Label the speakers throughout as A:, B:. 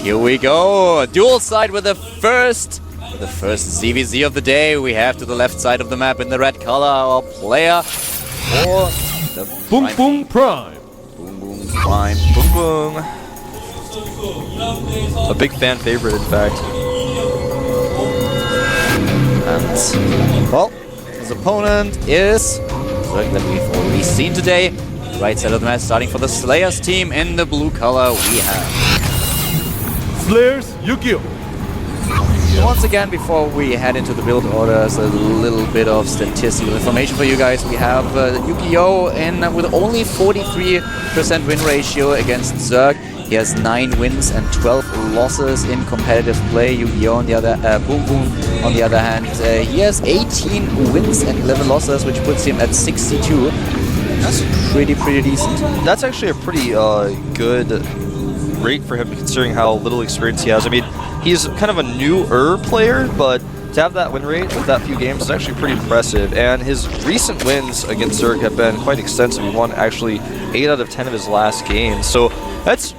A: here we go. Dual side with the first ZVZ of the day. We have to the left side of the map in the red color our player for the
B: BBoongBBoong Prime.
A: BBoongBBoong Prime.
C: BBoongBBoong. A big fan favorite, in fact.
A: And, well, his opponent is something that we've already seen today. Right side of the map, starting for the Slayers team in the blue color, we have
B: Slayers YugiOh.
A: Once again, before we head into the build orders, a little bit of statistical information for you guys. We have YugiOh in with only 43% win ratio against Zerg. He has 9 wins and 12 losses in competitive play. YugiOh on the other, BBoongBBoong on the other hand, he has 18 wins and 11 losses, which puts him at 62. That's pretty decent.
C: That's actually a pretty good rate for him, considering how little experience he has. I mean, he's kind of a newer player, but to have that win rate with that few games is actually pretty impressive. And his recent wins against Zerg have been quite extensive. He won actually 8 out of 10 of his last games, so that's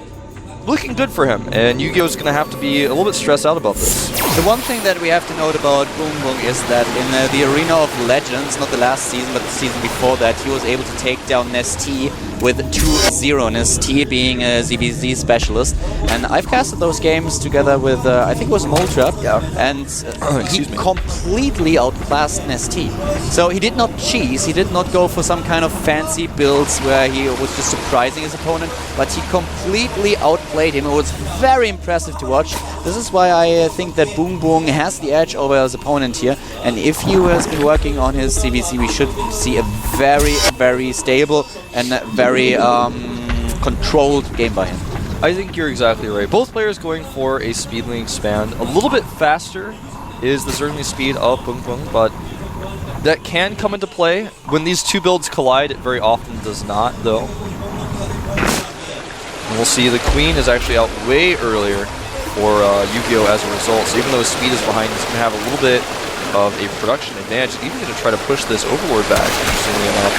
C: looking good for him. And YugiOh is going to have to be a little bit stressed out about this.
A: The one thing that we have to note about BBoongBBoong is that in the Arena of Legends, not the last season, but the season before that, he was able to take down Nestea with 2-0. Nestea being a ZVZ specialist. And I've casted those games together with, I think it was Moltrap, and he completely outclassed Nestea. So he did not cheese, he did not go for some kind of fancy builds where he was just surprising his opponent, but he completely outplayed him. It was very impressive to watch. This is why I think that BBoongBBoong has the edge over his opponent here, and if he has been working on his CVC, we should see a very stable and very controlled game by him.
C: I think you're exactly right. Both players going for a speedling expand. A little bit faster is the Zergling speed of BBoongBBoong, but that can come into play. When these two builds collide, it very often does not, though. And we'll see the Queen is actually out way earlier for YugiOh as a result. So even though his speed is behind, he's going to have a little bit of a production advantage. Even going to try to push this Overlord back, interestingly enough.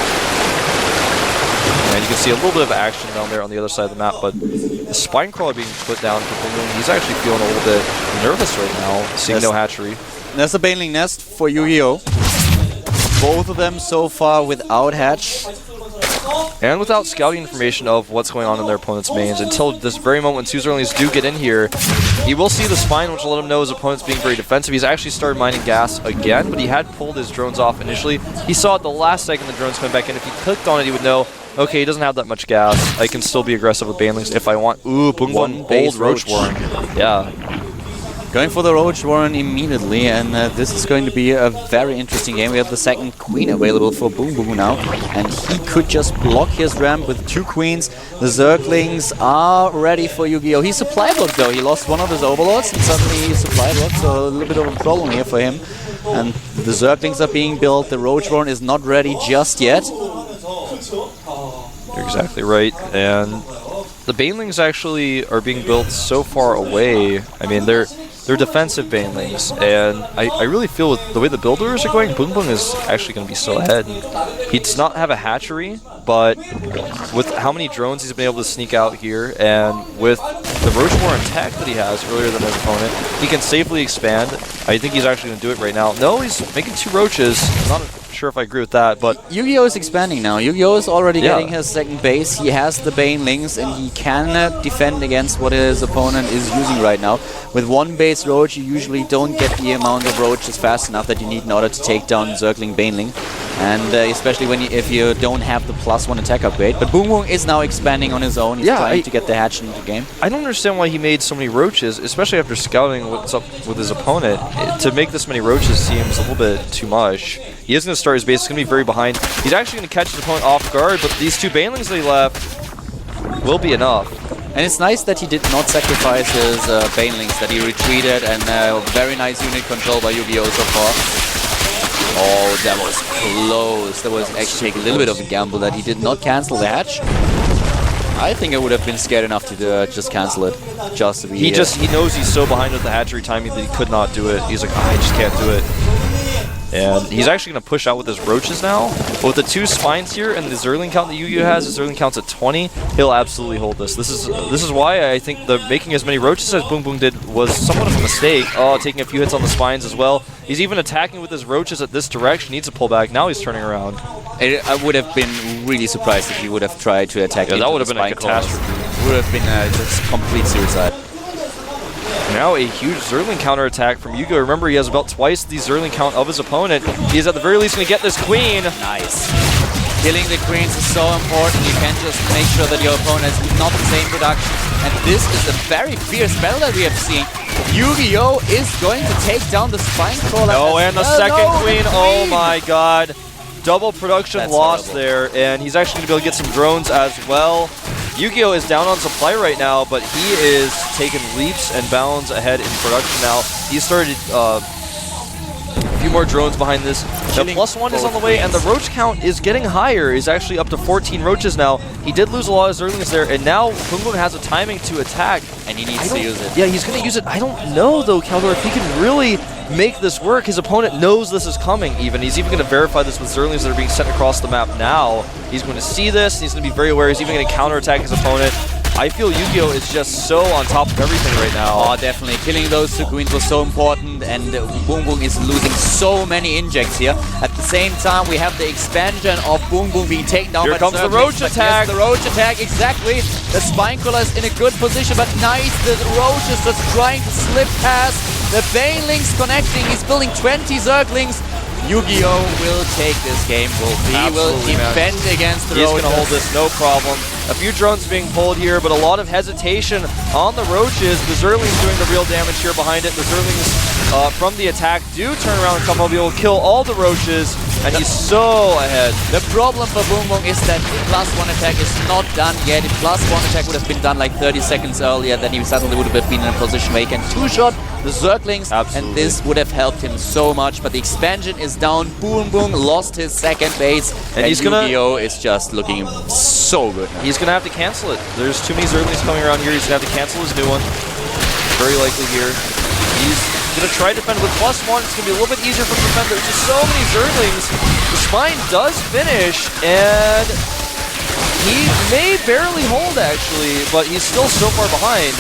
C: And you can see a little bit of action down there on the other side of the map, but the Spine Crawler being put down for BBoongBBoong, he's actually feeling a little bit nervous right now, seeing no hatchery.
A: There's a Baneling Nest for YugiOh. Both of them so far without hatch.
C: And without scouting information of what's going on in their opponent's mains. Until this very moment when two Zerglings do get in here, he will see the Spine, which will let him know his opponent's being very defensive. He's actually started mining gas again, but he had pulled his drones off initially. He saw at the last second the drones coming back in. If he clicked on it, he would know, okay, he doesn't have that much gas. I can still be aggressive with Banelings if I want. Ooh, BBoongBBoong, bold Roach Warren. Yeah.
A: Going for the Roach Warren immediately, and this is going to be a very interesting game. We have the second Queen available for BBoongBBoong now, and he could just block his ramp with 2 Queens. The Zerglings are ready for YugiOh. He's supply blocked though. He lost one of his Overlords, and suddenly he's supply blocked, so a little bit of a problem here for him. And the Zerglings are being built. The Roach Warren is not ready just yet.
C: You're exactly right, and the Banelings actually are being built so far away. I mean, they're defensive Banelings, and I really feel with the way the builders are going, BBoongBBoong is actually going to be so ahead. He does not have a hatchery, but with how many drones he's been able to sneak out here, and with the Roach Warren tech that he has earlier than his opponent, he can safely expand. I think he's actually going to do it right now. No, he's making 2 roaches. I'm not sure if I agree with that, but
A: YugiOh is expanding now. YugiOh is already getting his second base. He has the Banelings, and he can defend against what his opponent is using right now. With 1 base Roach, you usually don't get the amount of roaches fast enough that you need in order to take down Zergling Baneling. And especially if you don't have the +1 attack upgrade. But BBoongBBoong is now expanding on his own. He's trying to get the hatch into the game.
C: I don't understand why he made so many roaches, especially after scouting what's up with his opponent. To make this many roaches seems a little bit too much. He is going to start his base. He's going to be very behind. He's actually going to catch his opponent off guard, but these 2 Banelings that he left will be enough.
A: And it's nice that he did not sacrifice his Banelings, that he retreated, and very nice unit control by YugiOh so far. Oh, that was close. That was actually a little bit of a gamble that he did not cancel the hatch. I think I would have been scared enough to just cancel it. Just to be
C: he knows he's so behind with the hatchery timing that he could not do it. He's like, oh, I just can't do it. And he's actually going to push out with his roaches now. But with the 2 spines here and the Zerling count that YugiOh has, his Zerling count's at 20, he'll absolutely hold this. This is why I think the making as many roaches as BoongBoong did was somewhat of a mistake. Oh, taking a few hits on the spines as well. He's even attacking with his roaches at this direction. Needs to pull back. Now he's turning around.
A: I would have been really surprised if he would have tried to attack.
C: Yeah, that would have been a catastrophe.
A: Would have been just complete suicide.
C: Now a huge Zerling counterattack from YugiOh. Remember, he has about twice the Zerling count of his opponent. He is at the very least going to get this queen.
A: Nice. Killing the queens is so important. You can just make sure that your opponent has not the same production. And this is a very fierce battle that we have seen. YugiOh is going to take down the spine crawler.
C: Oh, and the second queen. Oh my god. Double production loss there. And he's actually going to be able to get some drones as well. YugiOh is down on supply right now, but he is taking leaps and bounds ahead in production now. He started a few more drones behind this. The +1 is on the way, and the roach count is getting higher. He's actually up to 14 roaches now. He did lose a lot of Zerlings there, and now BoongBoong has a timing to attack.
A: And he needs to use it.
C: Yeah, he's going to use it. I don't know, though, Keldor, if he can really make this work. His opponent knows this is coming, even. He's even going to verify this with Zerlings that are being sent across the map now. He's going to see this. He's going to be very aware. He's even going to counterattack his opponent. I feel YugiOh is just so on top of everything right now.
A: Oh, definitely. Killing those 2 queens was so important, and BoongBoong is losing so many injects here. At the same time, we have the expansion of BoongBoong being taken down by
C: Here comes the roach attack.
A: Yes, the roach attack, exactly. The spine crawler is in a good position, but nice. The roach is just trying to slip past. The Banelings connecting. He's building 20 Zerglings. YugiOh will take this game, He will defend against the roaches.
C: He's going to hold this, no problem. A few drones being pulled here, but a lot of hesitation on the roaches. The Zerlings doing the real damage here behind it. The Zerlings from the attack do turn around and come over. He will kill all the roaches, and he's so ahead.
A: The problem for BoongBoong is that +1 attack is not done yet. If +1 attack would have been done like 30 seconds earlier, then he suddenly would have been in a position where he can 2-shot the Zerglings, and this would have helped him so much. But the expansion is down. BoongBoong lost his second base, and YugiOh is just looking so good now.
C: He's going to have to cancel it. There's too many Zerglings coming around here. He's going to have to cancel his new one. Very likely here. He's going to try to defend with +1. It's going to be a little bit easier for him to defend. There's just so many Zerglings. The spine does finish, and he may barely hold, actually, but he's still so far behind.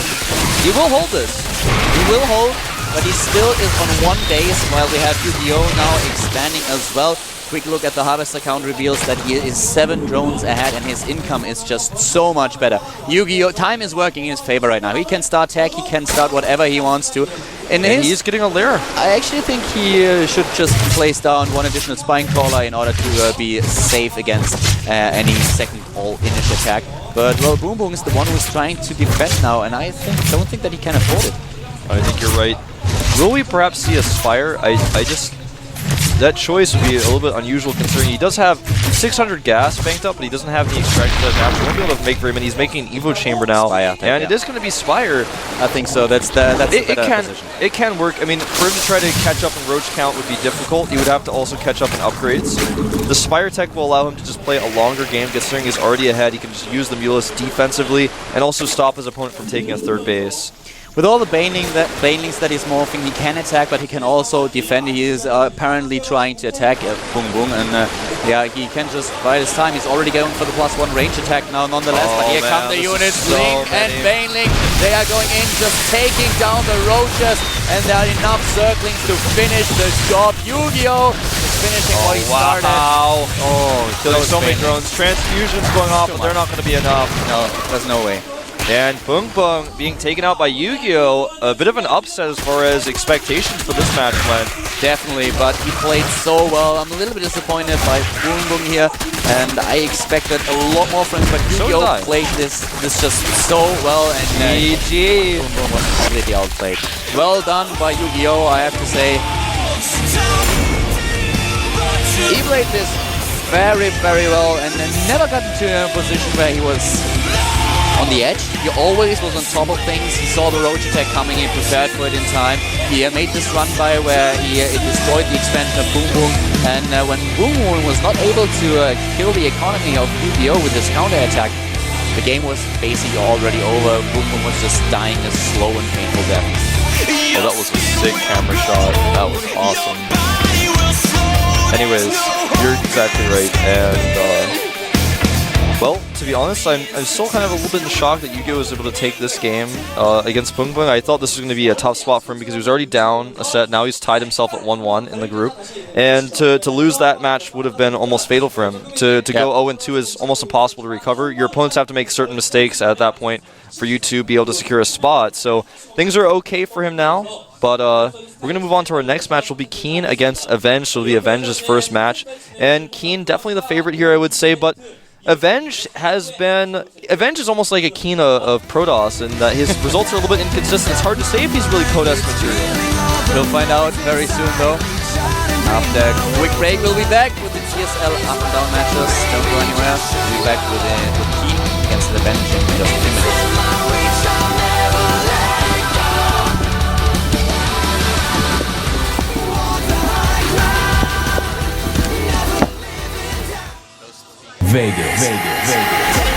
C: He will hold this.
A: He will hold, but he still is on 1 base, while we have YugiOh now expanding as well. Quick look at the harvester count reveals that he is 7 drones ahead, and his income is just so much better. YugiOh, time is working in his favor right now. He can start tech, he can start whatever he wants to.
C: And he's getting a lair.
A: I actually think he should just place down 1 additional spine crawler in order to be safe against any second all-inish attack. But, well, BoongBoong is the one who's trying to defend now, and I don't think that he can afford it.
C: I think you're right. Will we perhaps see a Spire? I just... That choice would be a little bit unusual considering he does have 600 gas banked up, but he doesn't have any extraction damage. He won't be able to make very many. He's making an Evo Chamber now, and it is going to be Spire.
A: I think so. That's the position.
C: It can work. I mean, for him to try to catch up in Roach count would be difficult. He would have to also catch up in upgrades. The Spire tech will allow him to just play a longer game, considering he's already ahead. He can just use the Mulus defensively and also stop his opponent from taking a 3rd base.
A: With all the Banelings that he's morphing, he can attack, but he can also defend. He is apparently trying to attack BoongBoong, and yeah, he can just buy his time. He's already going for the +1 range attack now, nonetheless. But here come the units, Blink and Baneling. They are going in, just taking down the roaches, and there are enough Zerglings to finish the job. YugiOh is finishing what he started.
C: Wow! Oh, killing so many
A: Banelings.
C: drones. Transfusions going off, but they're not going to be enough.
A: No, there's no way.
C: And BoongBoong being taken out by YugiOh, a bit of an upset as far as expectations for this match went.
A: Definitely, but he played so well. I'm a little bit disappointed by BoongBoong here, and I expected a lot more from him, but YugiOh played this just so well, and
C: GG!
A: BoongBoong was completely outplayed. Well done by YugiOh, I have to say. He played this very, very well, and never got into a position where he was on the edge. He always was on top of things. He saw the roach attack coming in, prepared for it in time. He made this run by where he destroyed the expansion of BoongBoong, and when BoongBoong was not able to kill the economy of YugiOh with his counter attack, the game was basically already over. BoongBoong was just dying a slow and painful death.
C: Oh, that was a sick camera shot. That was awesome. anyways, you're exactly right. And well, to be honest, I'm still kind of a little bit in shock that YugiOh was able to take this game against BBoongBBoong. I thought this was going to be a tough spot for him because he was already down a set. Now he's tied himself at 1-1 in the group. And to lose that match would have been almost fatal for him. To go 0-2 is almost impossible to recover. Your opponents have to make certain mistakes at that point for you to be able to secure a spot. So things are okay for him now. But we're going to move on to our next match. Will be Keen against Avenge. So it'll be Avenge's first match. And Keen, definitely the favorite here, I would say. But Avenge is almost like a Keen of Protoss, and that his results are a little bit inconsistent. It's hard to say if he's really Codesk material.
A: We'll find out very soon, though. After a quick break, we'll be back with the GSL up and down matches. Don't go anywhere. We'll be back with Keen against Avenge in just a few minutes.
B: Vegas.